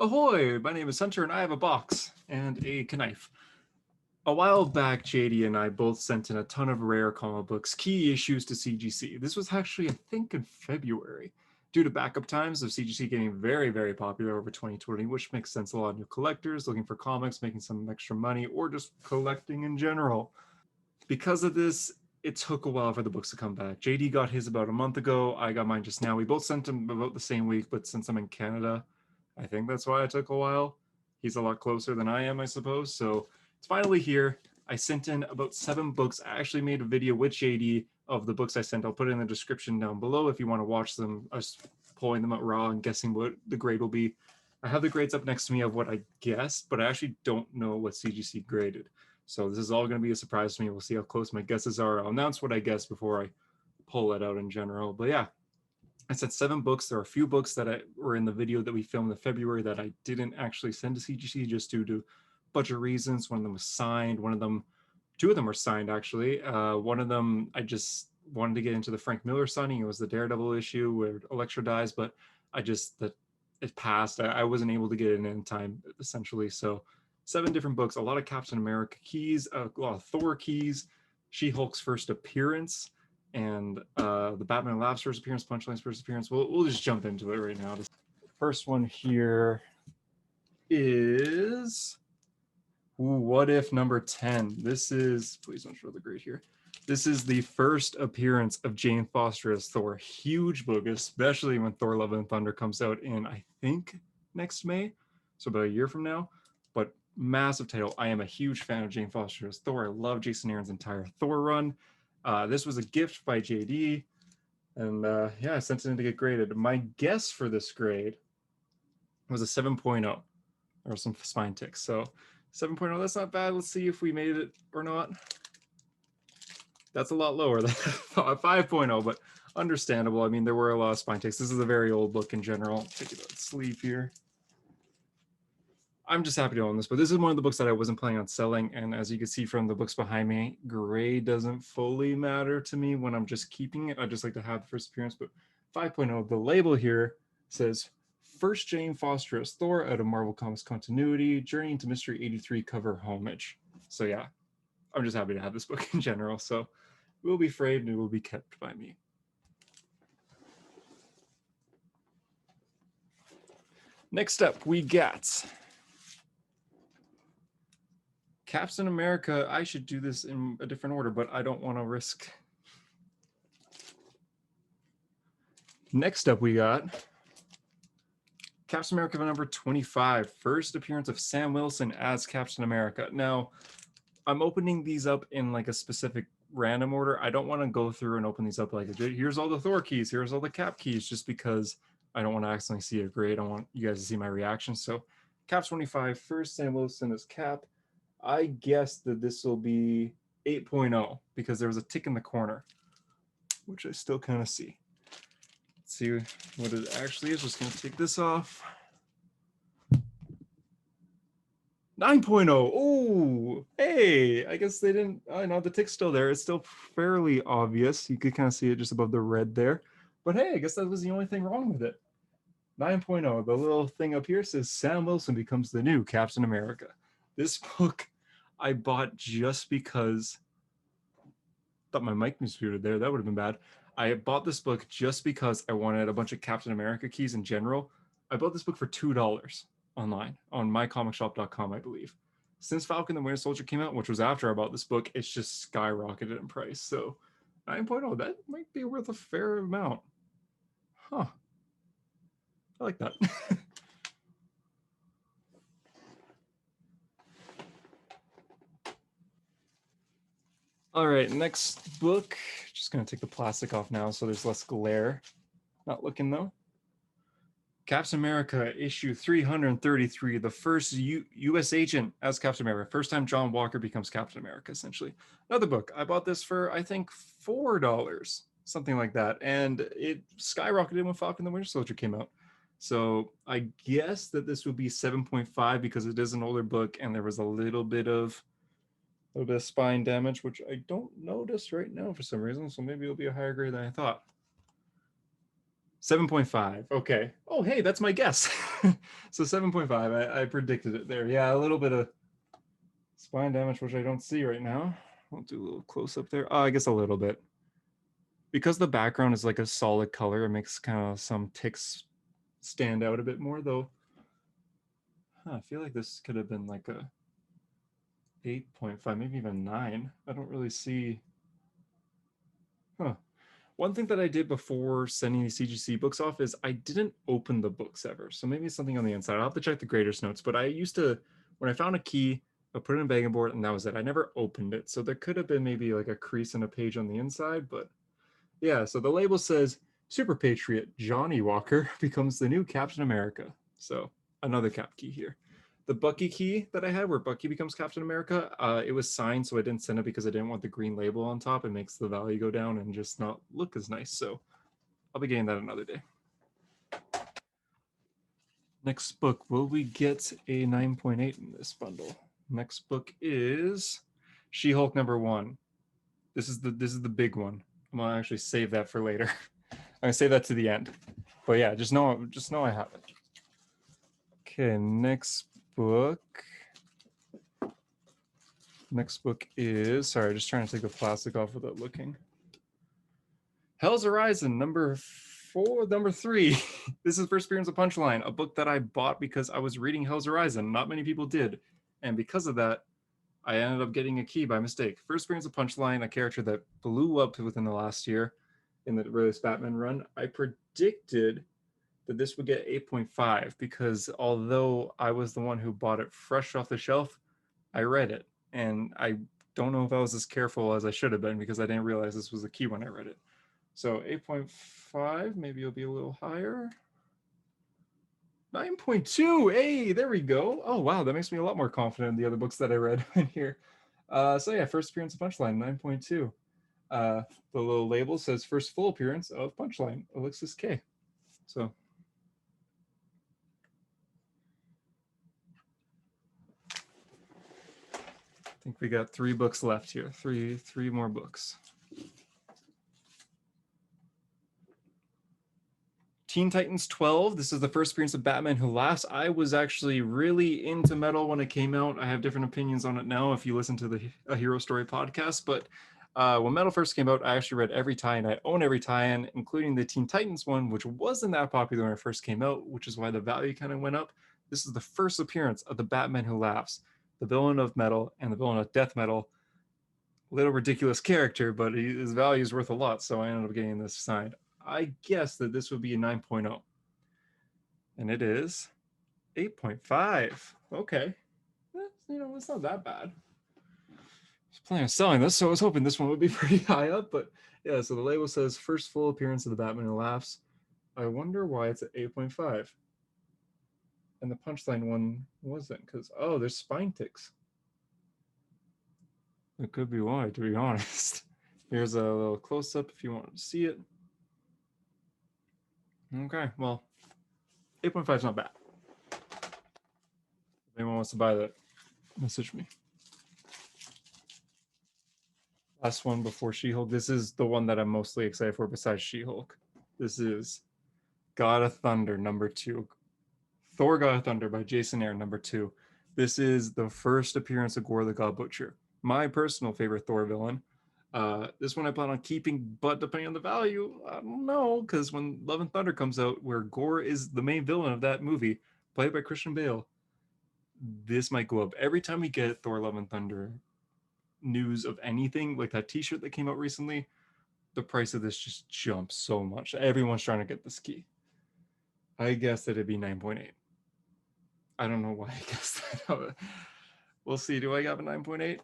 Ahoy! My name is Hunter and I have a box and a knife. A while back, JD and I both sent in a ton of rare comic books, key issues to CGC. This was actually, I think, in February. Due to backup times of CGC getting very, very popular over 2020, which makes sense. A lot of new collectors looking for comics, making some extra money, or just collecting in general. Because of this, it took a while for the books to come back. JD got his about a month ago. I got mine just now. We both sent them about the same week, but since I'm in Canada, I think that's why it took a while. He's a lot closer than I am, I suppose. So it's finally here. I sent in about 7 books. I actually made a video with JD of the books I sent. I'll put it in the description down below if you want to watch them. I was pulling them out raw and guessing what the grade will be. I have the grades up next to me of what I guessed, but I actually don't know what CGC graded. So this is all going to be a surprise to me. We'll see how close my guesses are. I'll announce what I guess before I pull it out in general. But yeah, I said 7 books. There are a few books that were in the video that we filmed in February that I didn't actually send to CGC just due to a bunch of reasons. One of them was signed. Two of them were signed actually. One of them, I just wanted to get into the Frank Miller signing. It was the Daredevil issue where Elektra dies, but it passed. I wasn't able to get it in time essentially. So 7 different books, a lot of Captain America keys, a lot of Thor keys, She-Hulk's first appearance, and the Batman Labs first appearance, Punchline's first appearance. We'll just jump into it right now. The first one here is What If number 10. This is, please don't show the grade here. This is the first appearance of Jane Foster as Thor. Huge book, especially when Thor Love and Thunder comes out in, I think, next May. So about a year from now. But massive title. I am a huge fan of Jane Foster as Thor. I love Jason Aaron's entire Thor run. This was a gift by JD. And yeah, I sent it in to get graded. My guess for this grade was a 7.0. There were some spine ticks. So 7.0, that's not bad. Let's see if we made it or not. That's a lot lower than 5.0, but understandable. I mean, there were a lot of spine ticks. This is a very old book in general. Take it out of sleeve here. I'm just happy to own this, but this is one of the books that I wasn't planning on selling. And as you can see from the books behind me, grade doesn't fully matter to me when I'm just keeping it. I just like to have the first appearance, but 5.0, the label here says, First Jane Foster as Thor out of Marvel Comics continuity, Journey into Mystery 83 cover homage. So yeah, I'm just happy to have this book in general. So it will be framed and it will be kept by me. Next up, we got Captain America. I should do this in a different order, but I don't want to risk. Next up, we got Captain America number 25, first appearance of Sam Wilson as Captain America. Now, I'm opening these up in like a specific random order. I don't want to go through and open these up like, here's all the Thor keys, here's all the Cap keys, just because I don't want to accidentally see a grade. I want you guys to see my reaction. So Cap 25, first Sam Wilson as Cap. I guess that this will be 8.0 because there was a tick in the corner, which I still kind of see. Let's see what it actually is. Just going to take this off. 9.0. Oh, hey, I guess they didn't. I know the tick's still there. It's still fairly obvious. You could kind of see it just above the red there. But hey, I guess that was the only thing wrong with it. 9.0. The little thing up here says Sam Wilson becomes the new Captain America. This book I bought just because. Thought my mic was muted there. That would have been bad. I bought this book just because I wanted a bunch of Captain America keys in general. I bought this book for $2 online on mycomicshop.com, I believe. Since Falcon the Winter Soldier came out, which was after I bought this book, it's just skyrocketed in price. So 9.0, that might be worth a fair amount. Huh. I like that. All right, next book. Just gonna take the plastic off now so there's less glare. Not looking though. Captain America issue 333, the first U.S. agent as Captain America. First time John Walker becomes Captain America, essentially. Another book. I bought this for, I think, $4, something like that. And it skyrocketed when Falcon the Winter Soldier came out. So I guess that this would be 7.5 because it is an older book and there was a little bit of spine damage, which I don't notice right now for some reason. So maybe it'll be a higher grade than I thought. 7.5. Okay. Oh, hey, that's my guess. So 7.5. I predicted it there. Yeah, a little bit of spine damage, which I don't see right now. I'll do a little close up there. Oh, I guess a little bit. Because the background is like a solid color, it makes kind of some ticks stand out a bit more, though. I feel like this could have been like a 8.5, maybe even 9. I don't really see. Huh. One thing that I did before sending the CGC books off is I didn't open the books ever. So maybe it's something on the inside. I'll have to check the grader's notes. But I used to, when I found a key, I put it in a bagging board and that was it. I never opened it. So there could have been maybe like a crease in a page on the inside. But yeah, so the label says Super Patriot Johnny Walker becomes the new Captain America. So another cap key here. The Bucky key that I had where Bucky becomes Captain America, it was signed, so I didn't send it because I didn't want the green label on top. It makes the value go down and just not look as nice. So I'll be getting that another day. Next book, will we get a 9.8 in this bundle? Next book is She-Hulk #1. This is the big one. I'm gonna actually save that for later. I'm gonna save that to the end. But yeah, just know I have it. Okay, next book. Next book is, sorry, just trying to take the plastic off without looking. Hell's Horizon number 3. This is first appearance of Punchline, a book that I bought because I was reading Hell's Horizon. Not many people did. And because of that, I ended up getting a key by mistake. First appearance of Punchline, a character that blew up within the last year in the release Batman run. I predicted that this would get 8.5 because although I was the one who bought it fresh off the shelf, I read it. And I don't know if I was as careful as I should have been because I didn't realize this was a key when I read it. So 8.5, maybe it'll be a little higher. 9.2, hey, there we go. Oh, wow, that makes me a lot more confident in the other books that I read in here. So yeah, first appearance of Punchline, 9.2. The little label says first full appearance of Punchline, Alexis K. So I think we got 3 books left here. Three more books. Teen Titans 12. This is the first appearance of Batman Who Laughs. I was actually really into metal when it came out. I have different opinions on it now if you listen to the A Hero Story podcast. But when metal first came out, I actually read every tie-in. I own every tie-in, including the Teen Titans one, which wasn't that popular when it first came out, which is why the value kind of went up. This is the first appearance of the Batman Who Laughs, the villain of metal and the villain of death metal. Little ridiculous character, but his value is worth a lot, so I ended up getting this signed. I guess that this would be a 9.0. And it is 8.5. Okay. It's not that bad. I was planning on selling this, so I was hoping this one would be pretty high up, but yeah, so the label says first full appearance of the Batman Who Laughs. I wonder why it's at 8.5. And the Punchline one wasn't, because, oh, there's spine ticks. It could be why, to be honest. Here's a little close-up if you want to see it. Okay, well, 8.5 is not bad. If anyone wants to buy that, message me. Last one before She-Hulk. This is the one that I'm mostly excited for besides She-Hulk. This is God of Thunder #2. Thor God of Thunder by Jason Aaron #2. This is the first appearance of Gorr the God Butcher, my personal favorite Thor villain. This one I plan on keeping, but depending on the value, I don't know, because when Love and Thunder comes out, where Gorr is the main villain of that movie, played by Christian Bale, this might go up. Every time we get Thor Love and Thunder news of anything, like that t-shirt that came out recently, the price of this just jumps so much. Everyone's trying to get this key. I guess that it'd be 9.8. I don't know why I guessed that. We'll see. Do I have a 9.8?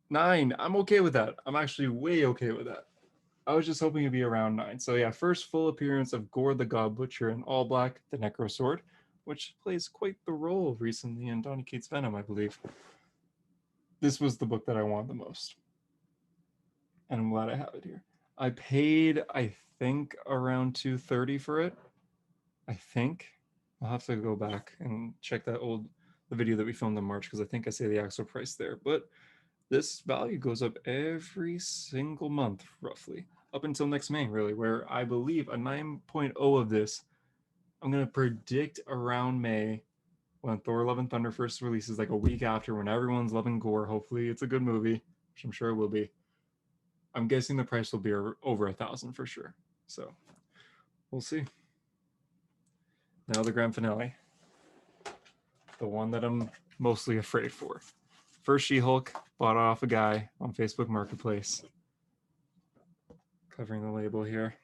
9. I'm okay with that. I'm actually way okay with that. I was just hoping it'd be around 9. So yeah, first full appearance of Gorr the God Butcher in all black, the Necro Sword, which plays quite the role recently in Donny Cates' Venom, I believe. This was the book that I wanted the most. And I'm glad I have it here. I paid, I think, around $230 for it. I think. I'll have to go back and check the video that we filmed in March, because I think I say the actual price there. But this value goes up every single month, roughly. up until next May, really, where I believe a 9.0 of this, I'm going to predict around May when Thor Love and Thunder first releases, like a week after, when everyone's loving Gorr. Hopefully it's a good movie, which I'm sure it will be. I'm guessing the price will be over 1,000 for sure. So we'll see. Now the grand finale. The one that I'm mostly afraid for. First She-Hulk, bought off a guy on Facebook Marketplace. Covering the label here.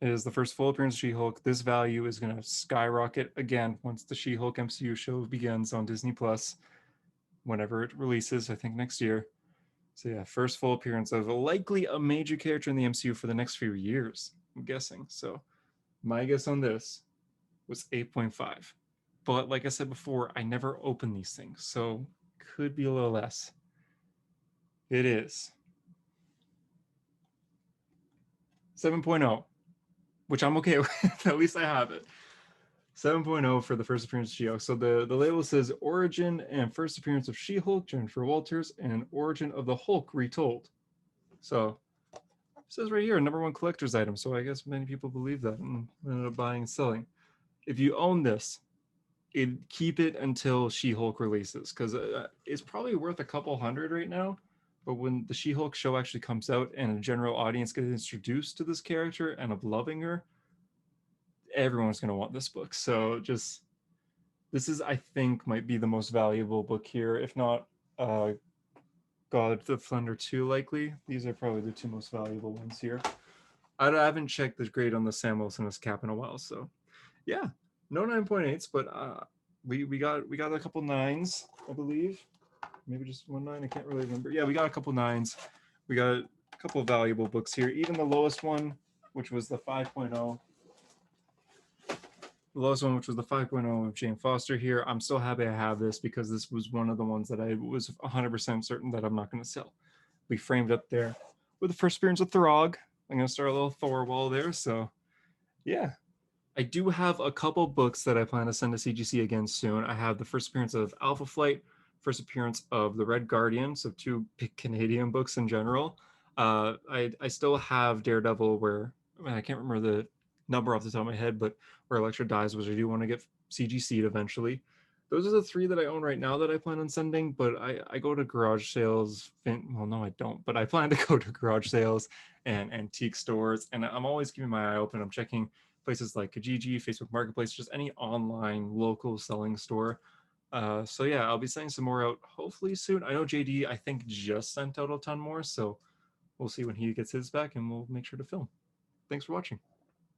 It is the first full appearance of She-Hulk. This value is going to skyrocket again once the She-Hulk MCU show begins on Disney Plus, whenever it releases, I think next year. So yeah, first full appearance of likely a major character in the MCU for the next few years, I'm guessing. So my guess on this was 8.5. But like I said before, I never open these things, so could be a little less. It is 7.0, which I'm okay with. At least I have it. 7.0 for the first appearance of She-Hulk. So the label says origin and first appearance of She-Hulk, Jennifer Walters, and origin of the Hulk retold. So it says right here, #1 collector's item. So I guess many people believe that and ended up buying and selling. If you own this, keep it until She-Hulk releases, because it's probably worth a couple hundred right now. But when the She-Hulk show actually comes out and a general audience gets introduced to this character and of loving her, everyone's going to want this book. So just, this is, I think, might be the most valuable book here, if not God the Thunder 2 likely. These are probably the two most valuable ones here. I haven't checked the grade on the Sam Wilson cap in a while, so yeah, no 9.8s, but we got a couple 9s, I believe. Maybe just one 9, I can't really remember. Yeah, we got a couple 9s. We got a couple of valuable books here. Even the lowest one, which was the 5.0. The lowest one, which was the 5.0 of Jane Foster here. I'm still happy I have this because this was one of the ones that I was 100% certain that I'm not going to sell. We framed up there with the first appearance of Throg. I'm going to start a little Thor wall there. So yeah, I do have a couple books that I plan to send to CGC again soon. I have the first appearance of Alpha Flight, first appearance of The Red Guardian, so two big Canadian books in general. I still have Daredevil, where I can't remember the number off the top of my head, but where Elektra dies, which I do want to get CGC'd eventually. Those are the 3 that I own right now that I plan on sending, but I go to garage sales. Well, no, I don't, but I plan to go to garage sales and antique stores, and I'm always keeping my eye open. I'm checking places like Kijiji, Facebook Marketplace, just any online local selling store. So yeah, I'll be sending some more out hopefully soon. I know JD, I think, just sent out a ton more, so we'll see when he gets his back, and we'll make sure to film. Thanks for watching.